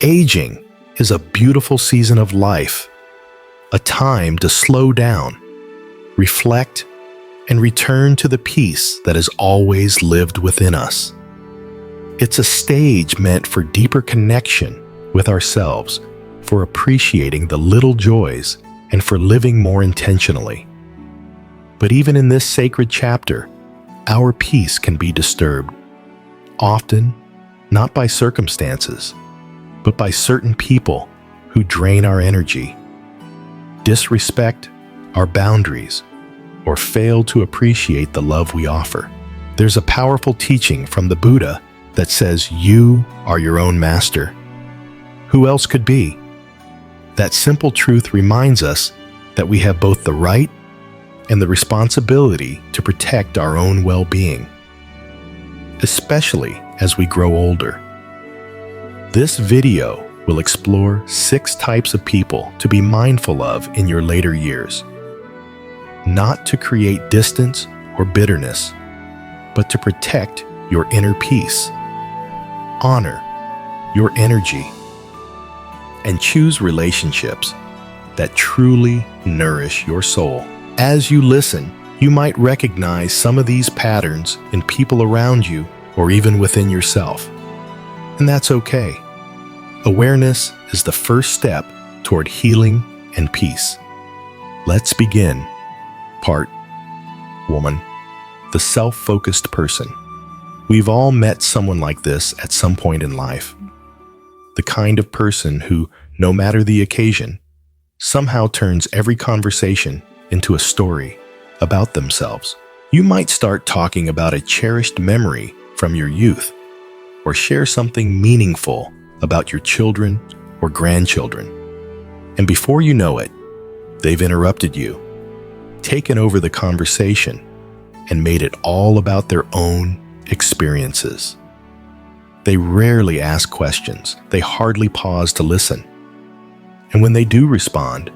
Aging is a beautiful season of life, a time to slow down, reflect, and return to the peace that has always lived within us. It's a stage meant for deeper connection with ourselves, for appreciating the little joys, and for living more intentionally. But even in this sacred chapter, our peace can be disturbed, often not by circumstances, but by certain people who drain our energy, disrespect our boundaries, or fail to appreciate the love we offer. There's a powerful teaching from the Buddha that says you are your own master. Who else could be? That simple truth reminds us that we have both the right and the responsibility to protect our own well-being, especially as we grow older. This video will explore 6 types of people to be mindful of in your later years. Not to create distance or bitterness, but to protect your inner peace. Honor your energy and choose relationships that truly nourish your soul. As you listen, you might recognize some of these patterns in people around you or even within yourself. And that's okay. Awareness is the first step toward healing and peace. Let's begin. Part 1. The self-focused person. We've all met someone like this at some point in life. The kind of person who, no matter the occasion, somehow turns every conversation into a story about themselves. You might start talking about a cherished memory from your youth, or share something meaningful about your children or grandchildren. And before you know it, they've interrupted you, taken over the conversation, and made it all about their own experiences. They rarely ask questions. They hardly pause to listen. And when they do respond,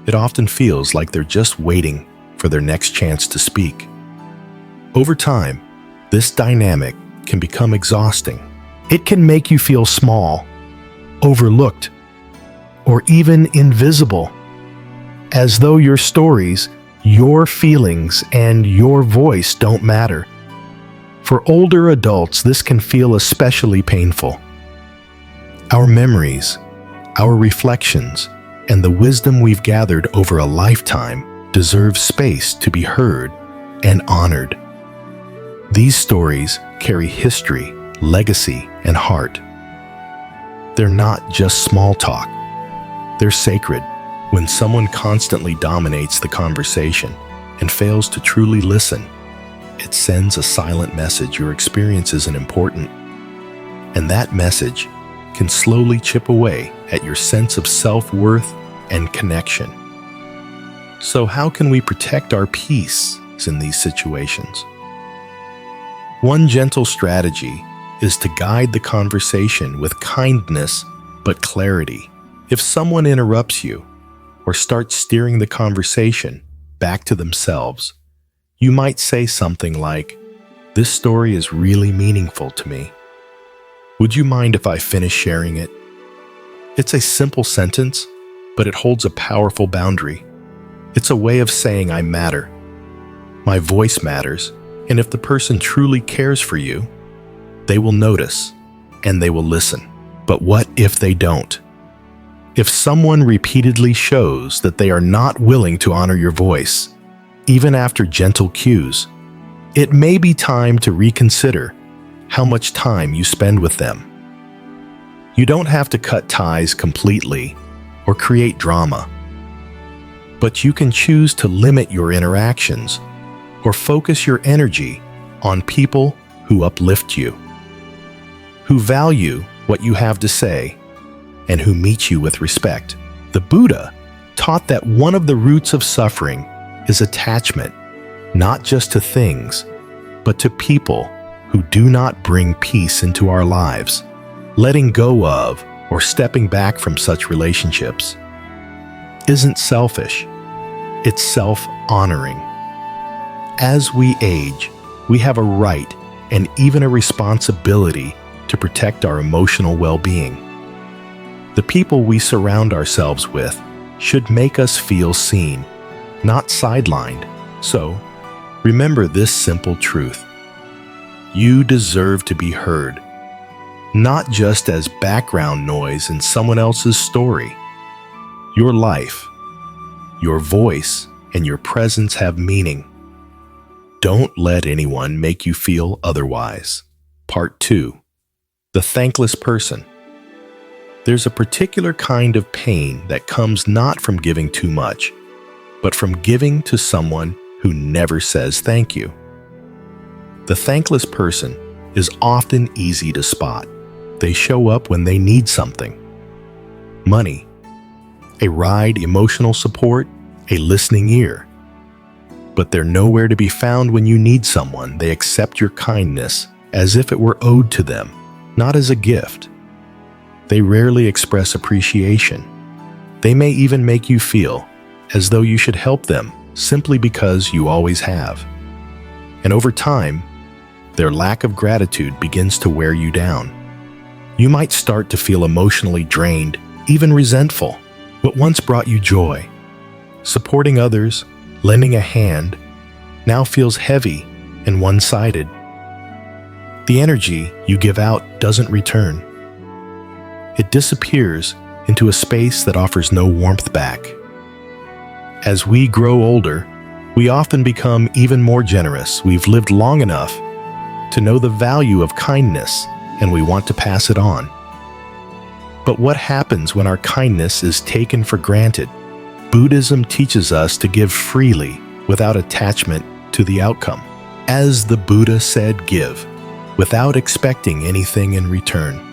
it often feels like they're just waiting for their next chance to speak. Over time, this dynamic can become exhausting. It can make you feel small, overlooked, or even invisible, as though your stories, your feelings, and your voice don't matter. For older adults, this can feel especially painful. Our memories, our reflections, and the wisdom we've gathered over a lifetime deserve space to be heard and honored. These stories carry history, legacy, and heart. They're not just small talk. They're sacred. When someone constantly dominates the conversation and fails to truly listen, it sends a silent message your experience isn't important. And that message can slowly chip away at your sense of self-worth and connection. So how can we protect our peace in these situations? One gentle strategy is to guide the conversation with kindness but clarity. If someone interrupts you or starts steering the conversation back to themselves, you might say something like, "This story is really meaningful to me. Would you mind if I finish sharing it?" It's a simple sentence, but it holds a powerful boundary. It's a way of saying I matter. My voice matters, and if the person truly cares for you, they will notice and they will listen. But what if they don't? If someone repeatedly shows that they are not willing to honor your voice, even after gentle cues, it may be time to reconsider how much time you spend with them. You don't have to cut ties completely or create drama, but you can choose to limit your interactions or focus your energy on people who uplift you, who value what you have to say, and who meet you with respect. The Buddha taught that one of the roots of suffering is attachment, not just to things, but to people who do not bring peace into our lives. Letting go of or stepping back from such relationships isn't selfish, it's self-honoring. As we age, we have a right and even a responsibility to protect our emotional well-being. The people we surround ourselves with should make us feel seen, not sidelined. So, remember this simple truth. You deserve to be heard, not just as background noise in someone else's story. Your life, your voice, and your presence have meaning. Don't let anyone make you feel otherwise. Part 2. The thankless person. There's a particular kind of pain that comes not from giving too much, but from giving to someone who never says thank you. The thankless person is often easy to spot. They show up when they need something. Money, a ride, emotional support, a listening ear. But they're nowhere to be found when you need someone. They accept your kindness as if it were owed to them, not as a gift. They rarely express appreciation. They may even make you feel as though you should help them simply because you always have. And over time, their lack of gratitude begins to wear you down. You might start to feel emotionally drained, even resentful. What once brought you joy, supporting others, lending a hand, now feels heavy and one-sided. The energy you give out doesn't return. It disappears into a space that offers no warmth back. As we grow older, we often become even more generous. We've lived long enough to know the value of kindness, and we want to pass it on. But what happens when our kindness is taken for granted? Buddhism teaches us to give freely without attachment to the outcome. As the Buddha said, give, without expecting anything in return.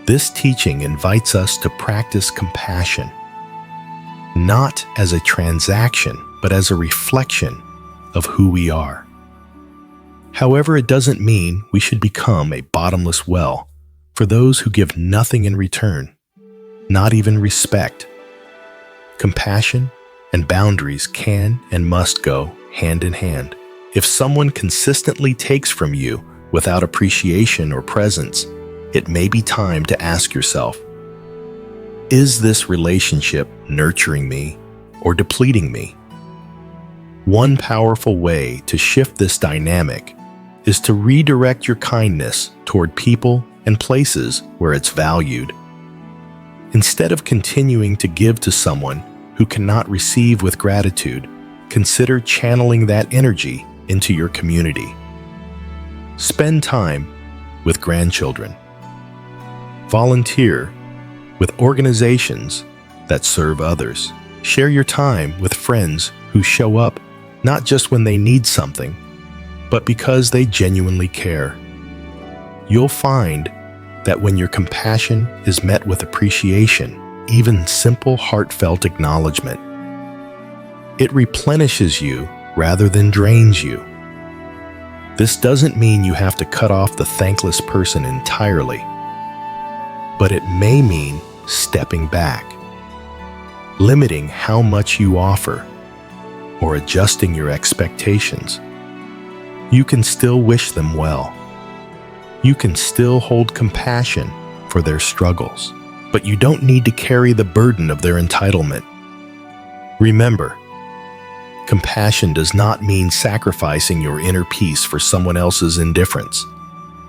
This teaching invites us to practice compassion, not as a transaction, but as a reflection of who we are. However, it doesn't mean we should become a bottomless well for those who give nothing in return, not even respect. Compassion and boundaries can and must go hand in hand. If someone consistently takes from you without appreciation or presence, it may be time to ask yourself, is this relationship nurturing me or depleting me? One powerful way to shift this dynamic is to redirect your kindness toward people and places where it's valued. Instead of continuing to give to someone who cannot receive with gratitude, consider channeling that energy into your community. Spend time with grandchildren. Volunteer with organizations that serve others. Share your time with friends who show up not just when they need something, but because they genuinely care. You'll find that when your compassion is met with appreciation, even simple heartfelt acknowledgement, it replenishes you rather than drains you. This doesn't mean you have to cut off the thankless person entirely, but it may mean stepping back, limiting how much you offer, or adjusting your expectations. You can still wish them well. You can still hold compassion for their struggles, but you don't need to carry the burden of their entitlement. Remember, compassion does not mean sacrificing your inner peace for someone else's indifference.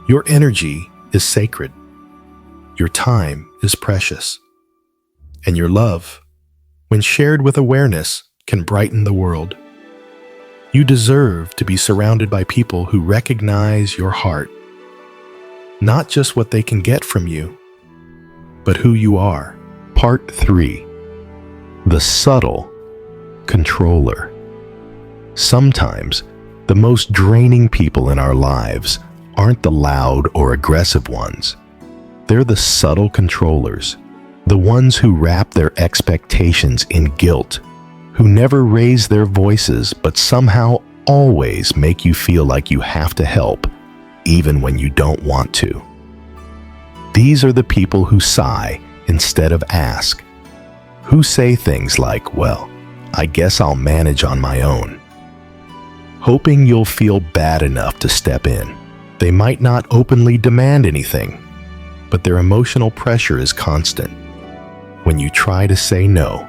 Your energy is sacred. Your time is precious. And your love, when shared with awareness, can brighten the world. You deserve to be surrounded by people who recognize your heart, not just what they can get from you, but who you are. Part 3. The subtle controller. Sometimes, the most draining people in our lives aren't the loud or aggressive ones. They're the subtle controllers, the ones who wrap their expectations in guilt, who never raise their voices but somehow always make you feel like you have to help, even when you don't want to. These are the people who sigh instead of ask, who say things like, "Well, I guess I'll manage on my own," hoping you'll feel bad enough to step in. They might not openly demand anything, but their emotional pressure is constant. When you try to say no,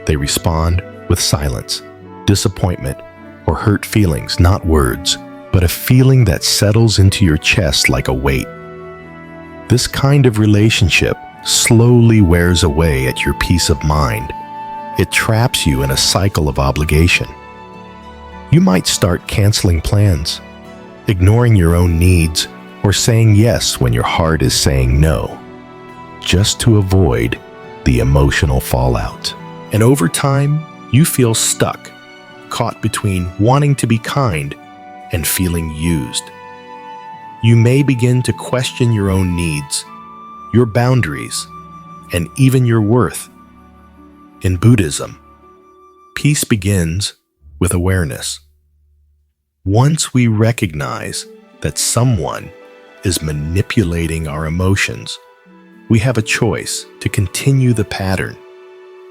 they respond with silence, disappointment, or hurt feelings, not words, but a feeling that settles into your chest like a weight. This kind of relationship slowly wears away at your peace of mind. It traps you in a cycle of obligation. You might start canceling plans, ignoring your own needs, or saying yes when your heart is saying no, just to avoid the emotional fallout. And over time, you feel stuck, caught between wanting to be kind and feeling used. You may begin to question your own needs, your boundaries, and even your worth. In Buddhism, peace begins with awareness. Once we recognize that someone is manipulating our emotions, we have a choice to continue the pattern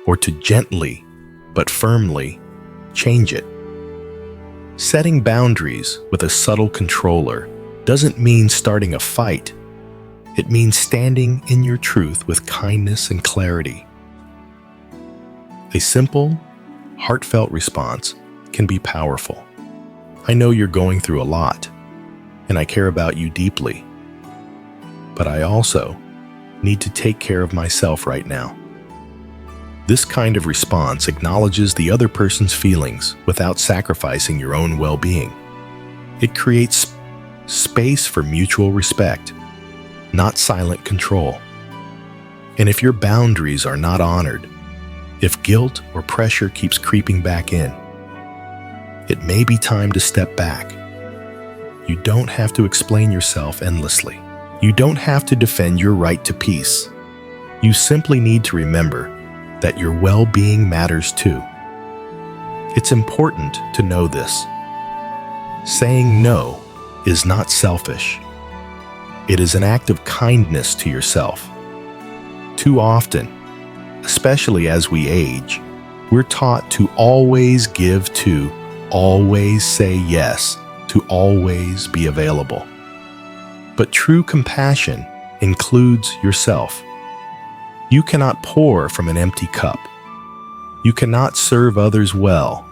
or to gently but firmly change it. Setting boundaries with a subtle controller doesn't mean starting a fight. It means standing in your truth with kindness and clarity. A simple, heartfelt response can be powerful. I know you're going through a lot, and I care about you deeply. But I also need to take care of myself right now. This kind of response acknowledges the other person's feelings without sacrificing your own well-being. It creates space for mutual respect, not silent control. And if your boundaries are not honored, if guilt or pressure keeps creeping back in, it may be time to step back. You don't have to explain yourself endlessly. You don't have to defend your right to peace. You simply need to remember that your well-being matters too. It's important to know this. Saying no is not selfish. It is an act of kindness to yourself. Too often, especially as we age, we're taught to always give to, always say yes, to always be available. But true compassion includes yourself. You cannot pour from an empty cup. You cannot serve others well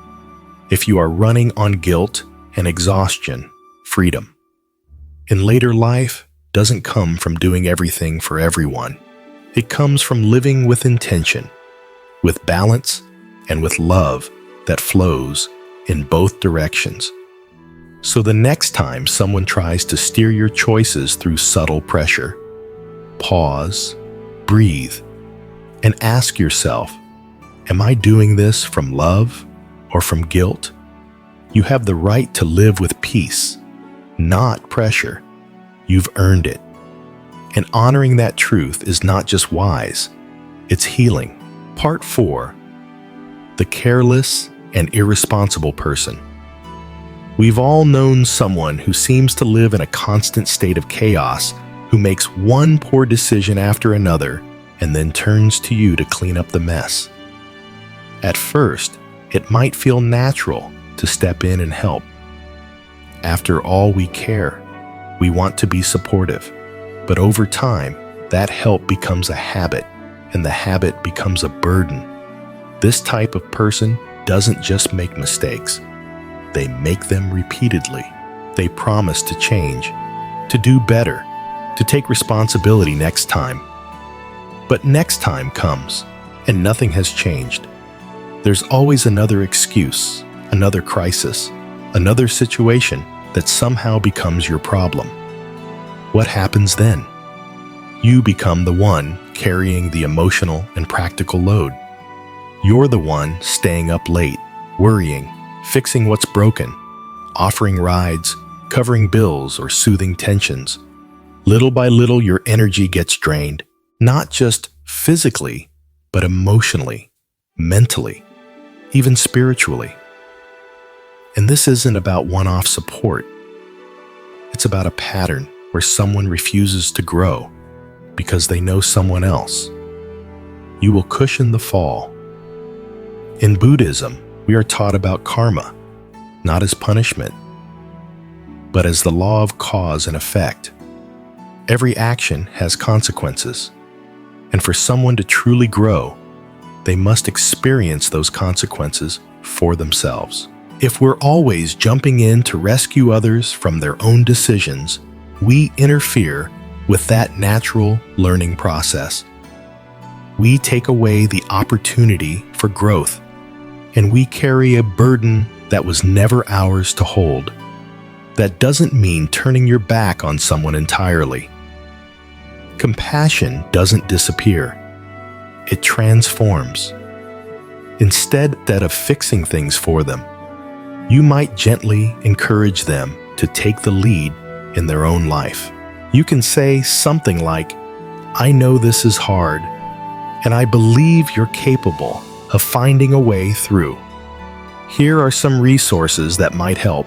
if you are running on guilt and exhaustion. Freedom in later life doesn't come from doing everything for everyone. It comes from living with intention, with balance, and with love that flows in both directions. So the next time someone tries to steer your choices through subtle pressure, pause, breathe, and ask yourself, am I doing this from love or from guilt? You have the right to live with peace, not pressure. You've earned it. And honoring that truth is not just wise, it's healing. Part 4. The careless and irresponsible person. We've all known someone who seems to live in a constant state of chaos, who makes one poor decision after another and then turns to you to clean up the mess. At first, it might feel natural to step in and help. After all, we care. We want to be supportive. But over time, that help becomes a habit, and the habit becomes a burden. This type of person doesn't just make mistakes. They make them repeatedly. They promise to change, to do better, to take responsibility next time. But next time comes, and nothing has changed. There's always another excuse, another crisis, another situation that somehow becomes your problem. What happens then? You become the one carrying the emotional and practical load. You're the one staying up late, worrying, fixing what's broken, offering rides, covering bills, or soothing tensions. Little by little, your energy gets drained, not just physically, but emotionally, mentally, even spiritually. And this isn't about one-off support. It's about a pattern where someone refuses to grow because they know someone else. You will cushion the fall. In Buddhism, we are taught about karma, not as punishment, but as the law of cause and effect. Every action has consequences, and for someone to truly grow, they must experience those consequences for themselves. If we're always jumping in to rescue others from their own decisions, we interfere with that natural learning process. We take away the opportunity for growth, and we carry a burden that was never ours to hold. That doesn't mean turning your back on someone entirely. Compassion doesn't disappear. It transforms. Instead of fixing things for them, you might gently encourage them to take the lead in their own life. You can say something like, "I know this is hard, and I believe you're capable of finding a way through. Here are some resources that might help.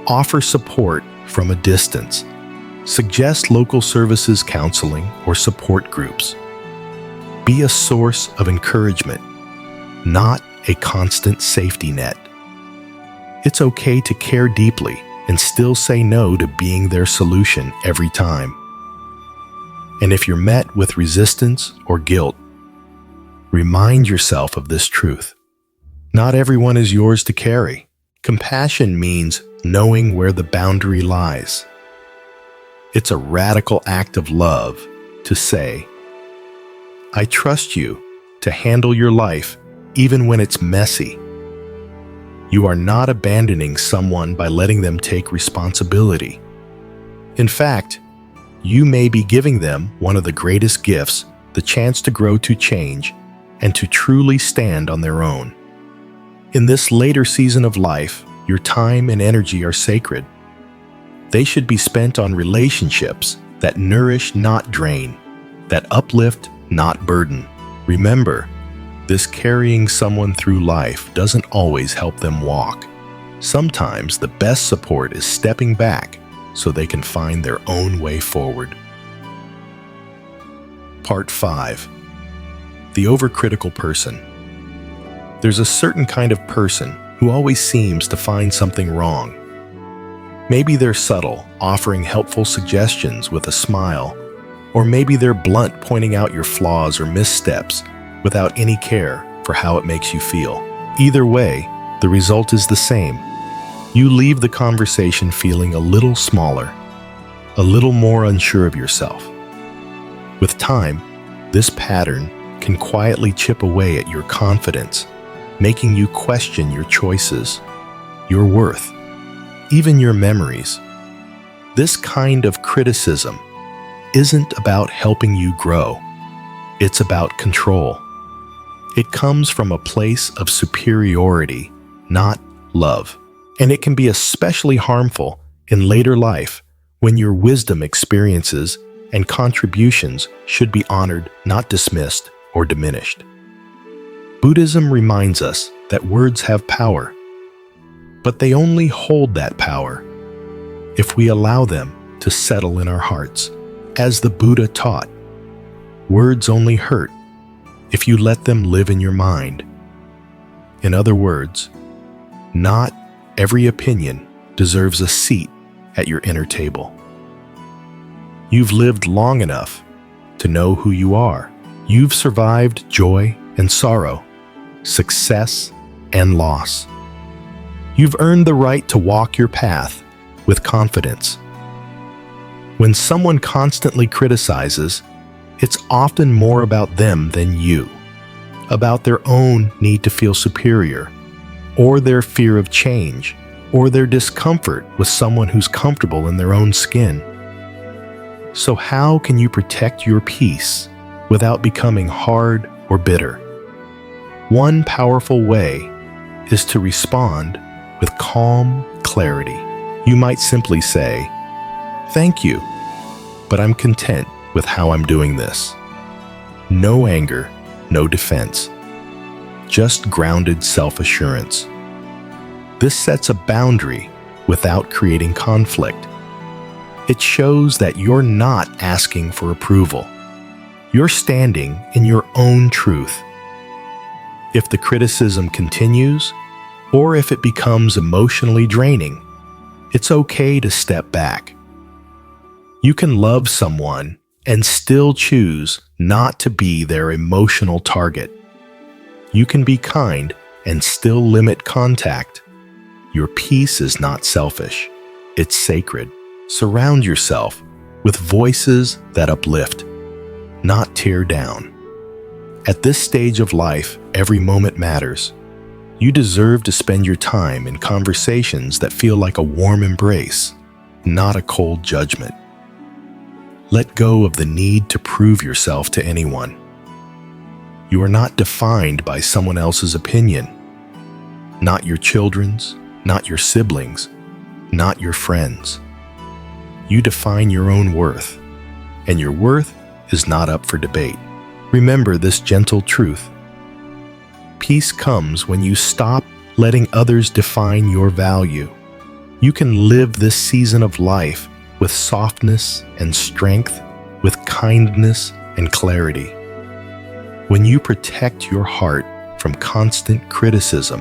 Offer support from a distance. Suggest local services, counseling, or support groups. Be a source of encouragement, not a constant safety net." It's okay to care deeply and still say no to being their solution every time. And if you're met with resistance or guilt, remind yourself of this truth. Not everyone is yours to carry. Compassion means knowing where the boundary lies. It's a radical act of love to say, "I trust you to handle your life even when it's messy." You are not abandoning someone by letting them take responsibility. In fact, you may be giving them one of the greatest gifts, the chance to grow, to change, and to truly stand on their own. In this later season of life, your time and energy are sacred. They should be spent on relationships that nourish, not drain, that uplift, not burden. Remember, this carrying someone through life doesn't always help them walk. Sometimes the best support is stepping back so they can find their own way forward. Part 5. The overcritical person. There's a certain kind of person who always seems to find something wrong. Maybe they're subtle, offering helpful suggestions with a smile, or maybe they're blunt, pointing out your flaws or missteps without any care for how it makes you feel. Either way, the result is the same. You leave the conversation feeling a little smaller, a little more unsure of yourself. With time, this pattern can quietly chip away at your confidence, making you question your choices, your worth, even your memories. This kind of criticism isn't about helping you grow. It's about control. It comes from a place of superiority, not love. And it can be especially harmful in later life when your wisdom, experiences, and contributions should be honored, not dismissed or diminished. Buddhism reminds us that words have power, but they only hold that power if we allow them to settle in our hearts. As the Buddha taught, words only hurt if you let them live in your mind. In other words, not every opinion deserves a seat at your inner table. You've lived long enough to know who you are. You've survived joy and sorrow, success and loss. You've earned the right to walk your path with confidence. When someone constantly criticizes, it's often more about them than you, about their own need to feel superior, or their fear of change, or their discomfort with someone who's comfortable in their own skin. So how can you protect your peace without becoming hard or bitter? One powerful way is to respond with calm clarity. You might simply say, "Thank you, but I'm content with how I'm doing this." No anger, no defense, just grounded self-assurance. This sets a boundary without creating conflict. It shows that you're not asking for approval. You're standing in your own truth. If the criticism continues, or if it becomes emotionally draining, it's okay to step back. You can love someone and still choose not to be their emotional target. You can be kind and still limit contact. Your peace is not selfish. It's sacred. Surround yourself with voices that uplift, not tear down. At this stage of life, every moment matters. You deserve to spend your time in conversations that feel like a warm embrace, not a cold judgment. Let go of the need to prove yourself to anyone. You are not defined by someone else's opinion. Not your children's, not your siblings, not your friends. You define your own worth, and your worth is not up for debate. Remember this gentle truth. Peace comes when you stop letting others define your value. You can live this season of life with softness and strength, with kindness and clarity. When you protect your heart from constant criticism,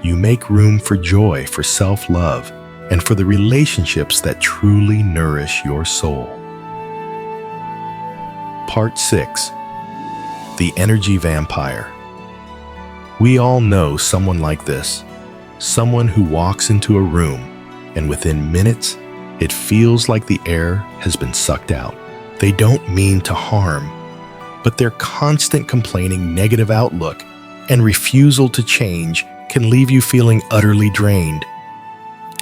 you make room for joy, for self-love, and for the relationships that truly nourish your soul. Part 6. The Energy Vampire. We all know someone like this, someone who walks into a room and within minutes, it feels like the air has been sucked out. They don't mean to harm, but their constant complaining, negative outlook, and refusal to change can leave you feeling utterly drained.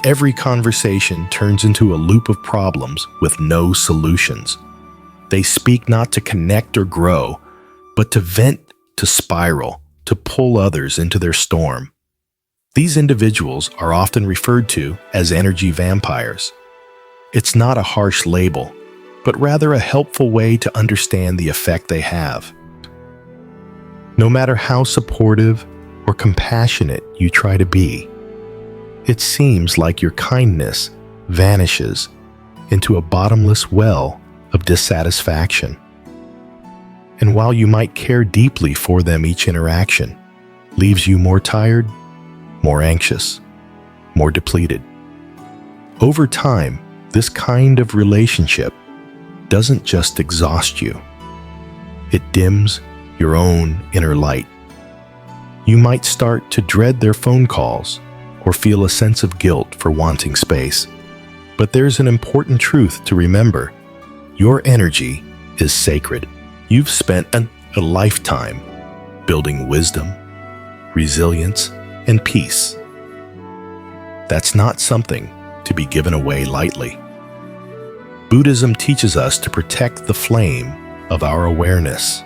Every conversation turns into a loop of problems with no solutions. They speak not to connect or grow, but to vent, to spiral, to pull others into their storm. These individuals are often referred to as energy vampires. It's not a harsh label, but rather a helpful way to understand the effect they have. No matter how supportive or compassionate you try to be, it seems like your kindness vanishes into a bottomless well of dissatisfaction. And while you might care deeply for them, each interaction leaves you more tired, more anxious, more depleted. Over time, this kind of relationship doesn't just exhaust you. It dims your own inner light. You might start to dread their phone calls or feel a sense of guilt for wanting space. But there's an important truth to remember. Your energy is sacred. You've spent a lifetime building wisdom, resilience, and peace. That's not something to be given away lightly. Buddhism teaches us to protect the flame of our awareness,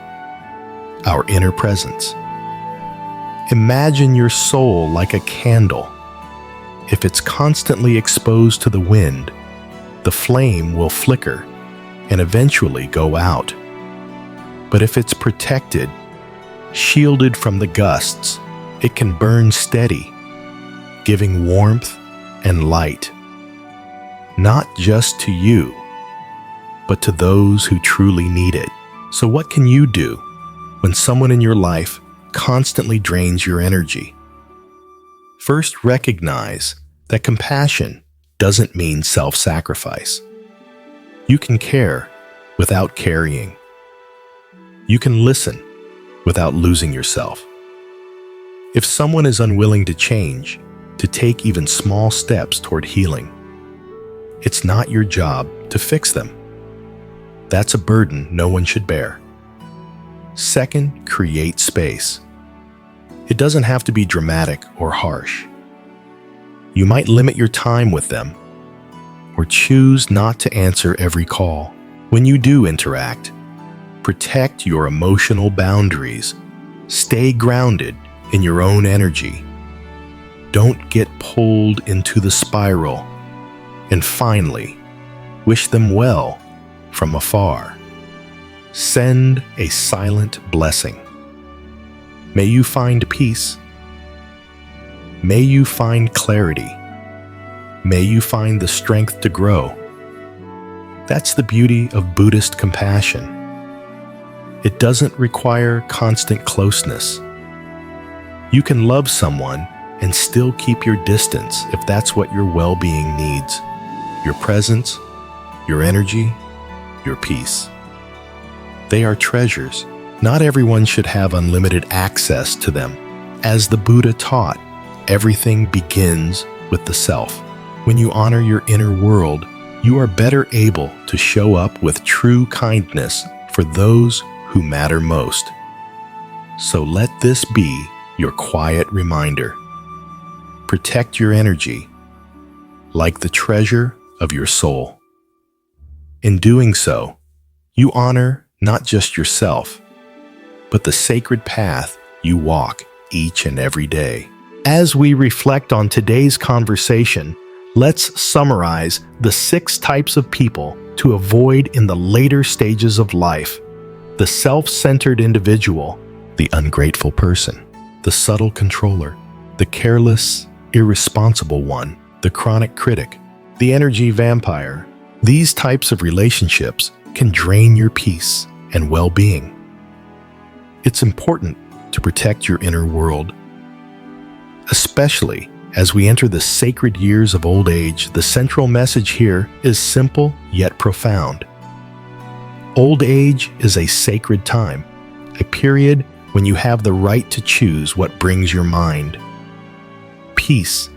our inner presence. Imagine your soul like a candle. If it's constantly exposed to the wind, the flame will flicker and eventually go out. But if it's protected, shielded from the gusts, it can burn steady, giving warmth and light, not just to you, but to those who truly need it. So what can you do when someone in your life constantly drains your energy? First, recognize that compassion doesn't mean self-sacrifice. You can care without carrying. You can listen without losing yourself. If someone is unwilling to change, to take even small steps toward healing, it's not your job to fix them. That's a burden no one should bear. Second, create space. It doesn't have to be dramatic or harsh. You might limit your time with them, or choose not to answer every call. When you do interact, protect your emotional boundaries. Stay grounded in your own energy. Don't get pulled into the spiral. And finally, wish them well from afar. Send a silent blessing. May you find peace. May you find clarity. May you find the strength to grow. That's the beauty of Buddhist compassion. It doesn't require constant closeness. You can love someone and still keep your distance if that's what your well-being needs. Your presence, your energy, your peace. They are treasures. Not everyone should have unlimited access to them. As the Buddha taught, everything begins with the self. When you honor your inner world, you are better able to show up with true kindness for those who matter most. So let this be your quiet reminder. Protect your energy like the treasure of your soul. In doing so, you honor not just yourself, but the sacred path you walk each and every day. As we reflect on today's conversation, let's summarize the 6 types of people to avoid in the later stages of life. The self-centered individual, the ungrateful person, the subtle controller, the careless, irresponsible one, the chronic critic, the energy vampire. These types of relationships can drain your peace and well-being. It's important to protect your inner world, especially as we enter the sacred years of old age. The central message here is simple yet profound. Old age is a sacred time, a period when you have the right to choose what brings your mind peace.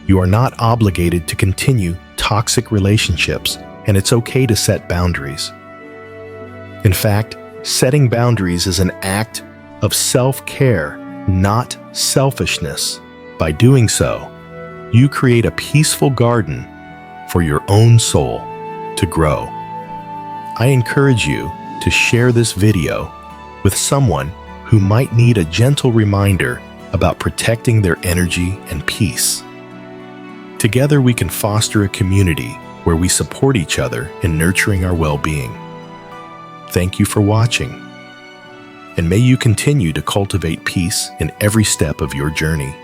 You are not obligated to continue toxic relationships, and it's okay to set boundaries. In fact, setting boundaries is an act of self-care, not selfishness. By doing so, you create a peaceful garden for your own soul to grow. I encourage you to share this video with someone who might need a gentle reminder about protecting their energy and peace. Together we can foster a community where we support each other in nurturing our well-being. Thank you for watching, and may you continue to cultivate peace in every step of your journey.